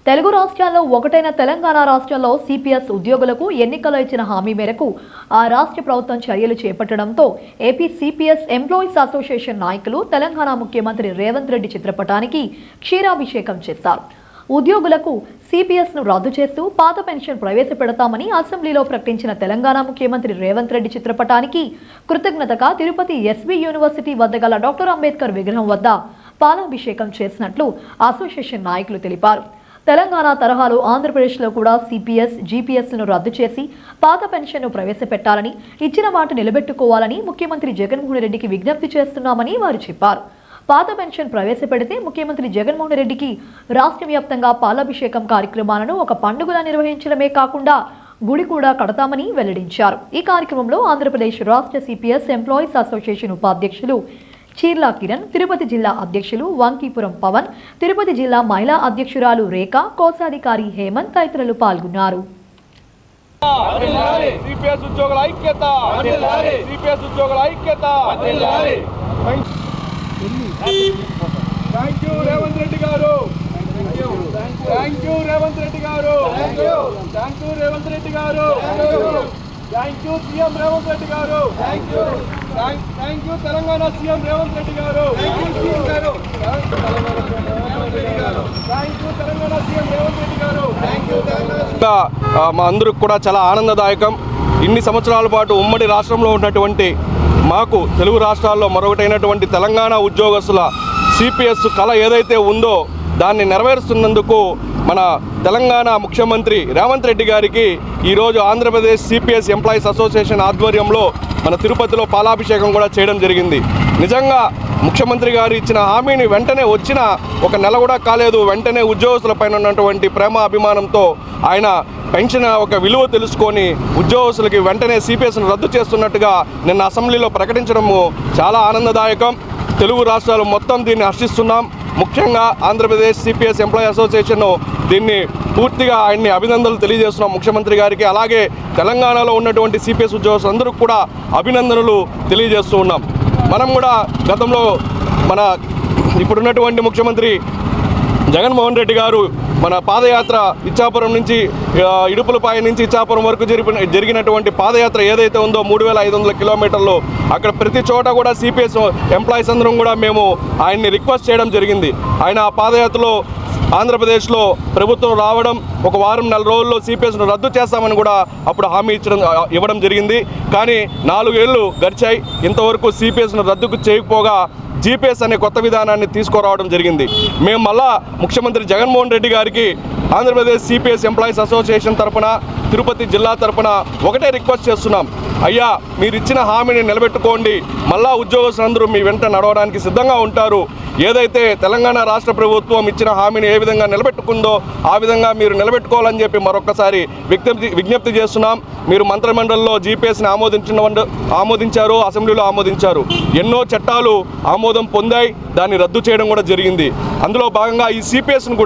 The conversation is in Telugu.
తెలుగు రాష్ట్రాల్లో ఒకటైన తెలంగాణ రాష్ట్రంలో సిపిఎస్ ఉద్యోగులకు ఎన్నికల్లో ఇచ్చిన హామీ మేరకు ఆ రాష్ట్ర ప్రభుత్వం చర్యలు చేపట్టడంతో ఏపీ సిపిఎస్ ఎంప్లాయీస్ అసోసియేషన్ నాయకులు తెలంగాణ ముఖ్యమంత్రి రేవంత్ రెడ్డి చిత్రపటానికి క్షీరాభిషేకం చేశారు. ఉద్యోగులకు సిపిఎస్ను రద్దు చేస్తూ పాత పెన్షన్ ప్రవేశపెడతామని అసెంబ్లీలో ప్రకటించిన తెలంగాణ ముఖ్యమంత్రి రేవంత్ రెడ్డి చిత్రపటానికి కృతజ్ఞతగా తిరుపతి ఎస్వి యూనివర్సిటీ వద్ద గల డాక్టర్ అంబేద్కర్ విగ్రహం వద్ద పాలాభిషేకం చేసినట్లు అసోసియేషన్ నాయకులు తెలిపారు. తెలంగాణ తరహాలో ఆంధ్రప్రదేశ్లో కూడా సిపిఎస్, జీపీఎస్ను రద్దు చేసి పాత పెన్షన్ను ప్రవేశపెట్టాలని, ఇచ్చిన మాట నిలబెట్టుకోవాలని ముఖ్యమంత్రి జగన్మోహన్ రెడ్డికి విజ్ఞప్తి చేస్తున్నామని వారు చెప్పారు. పాత పెన్షన్ ప్రవేశపెడితే ముఖ్యమంత్రి జగన్మోహన్ రెడ్డికి రాష్ట్ర వ్యాప్తంగా పాలాభిషేకం కార్యక్రమాలను ఒక పండుగలా నిర్వహించడమే కాకుండా గుడి కూడా కడతామని వెల్లడించారు. ఈ కార్యక్రమంలో ఆంధ్రప్రదేశ్ రాష్ట్ర సిపిఎస్ ఎంప్లాయీస్ అసోసియేషన్ ఉపాధ్యక్షులు చీర్లా కిరణ్, తిరుపతి జిల్లా అధ్యక్షులు వంకీపురం పవన్, తిరుపతి జిల్లా మహిళా అధ్యక్షురాలు రేఖ, కోశాధికారి హేమంత్ తదితరులు పాల్గొన్నారు. Thank you CM Revanth Reddy garu. Thank you Telangana CM Revanth Reddy garu. Thank you CM garu. Thank you Telangana CM Revanth Reddy garu. Thank you Telangana. మా అందరికి కూడా చాలా ఆనందదాయకం. ఇన్ని సంవత్సరాల పాటు ఉమ్మడి రాష్ట్రంలో ఉన్నటువంటి మాకు తెలుగు రాష్ట్రాల్లో మరొకటైనటువంటి తెలంగాణ ఉద్యోగస్తుల సిపిఎస్ కళ ఏదైతే ఉందో దాన్ని నెరవేరుస్తున్నందుకు మన తెలంగాణ ముఖ్యమంత్రి రేవంత్ రెడ్డి గారికి ఈరోజు ఆంధ్రప్రదేశ్ సిపిఎస్ ఎంప్లాయీస్ అసోసియేషన్ ఆధ్వర్యంలో మన తిరుపతిలో పాలాభిషేకం కూడా చేయడం జరిగింది. నిజంగా ముఖ్యమంత్రి గారు ఇచ్చిన హామీని వెంటనే వచ్చిన ఒక నెల కూడా కాలేదు, వెంటనే ఉద్యోగస్తులపైన ఉన్నటువంటి ప్రేమ అభిమానంతో ఆయన పెన్షన్ ఒక విలువ తెలుసుకొని ఉద్యోగస్తులకి వెంటనే సిపిఎస్ను రద్దు చేస్తున్నట్టుగా నిన్న అసెంబ్లీలో ప్రకటించడము చాలా ఆనందదాయకం. తెలుగు రాష్ట్రాలు మొత్తం దీన్ని హర్షిస్తున్నాం. ముఖ్యంగా ఆంధ్రప్రదేశ్ సిపిఎస్ ఎంప్లాయీ అసోసియేషన్ దీన్ని పూర్తిగా ఆయన్ని అభినందనలు తెలియజేస్తున్నాం ముఖ్యమంత్రి గారికి. అలాగే తెలంగాణలో ఉన్నటువంటి సిపిఎస్ ఉద్యోగస్తులందరికీ కూడా అభినందనలు తెలియజేస్తూ ఉన్నాం. మనం కూడా గతంలో మన ఇప్పుడున్నటువంటి ముఖ్యమంత్రి జగన్మోహన్ రెడ్డి గారు మన పాదయాత్ర ఇచ్చాపురం నుంచి ఇడుపులపాయ నుంచి ఇచ్చాపురం వరకు జరిగినటువంటి పాదయాత్ర ఏదైతే ఉందో 3500 కిలోమీటర్లు, అక్కడ ప్రతి చోట కూడా సిపిఎస్ ఎంప్లాయీస్ అందరం కూడా మేము ఆయన్ని రిక్వెస్ట్ చేయడం జరిగింది. ఆయన ఆ పాదయాత్రలో ఆంధ్రప్రదేశ్లో ప్రభుత్వం రావడం ఒక వారం 4 రోజుల్లో సిపిఎస్ను రద్దు చేస్తామని కూడా అప్పుడు హామీ ఇవ్వడం జరిగింది. కానీ 4 ఏళ్ళు గడిచాయి, ఇంతవరకు సిపిఎస్ను రద్దు చేయకపోగా జీపీఎస్ అనే కొత్త విధానాన్ని తీసుకురావడం జరిగింది. మేము మళ్ళా ముఖ్యమంత్రి జగన్మోహన్ రెడ్డి గారికి ఆంధ్రప్రదేశ్ సిపిఎస్ ఎంప్లాయీస్ అసోసియేషన్ తరఫున, తిరుపతి జిల్లా తరఫున ఒకటే రిక్వెస్ట్ చేస్తున్నాం. అయ్యా, మీరు ఇచ్చిన హామీని నిలబెట్టుకోండి. మళ్ళా ఉద్యోగస్తులందరూ మీ వెంట నడవడానికి సిద్ధంగా ఉంటారు. ఏదైతే తెలంగాణ రాష్ట్ర ప్రభుత్వం ఇచ్చిన హామీని ఏ విధంగా నిలబెట్టుకుందో ఆ విధంగా మీరు నిలబెట్టుకోవాలని చెప్పి మరొకసారి విజ్ఞప్తి చేస్తున్నాం. మీరు మంత్రిమండలిలో జీపీఎస్ని ఆమోదించారు, అసెంబ్లీలో ఆమోదించారు. ఎన్నో చట్టాలు ఆమోదం పొందాయి, దాన్ని రద్దు చేయడం కూడా జరిగింది. అందులో భాగంగా ఈ సిపిఎస్ను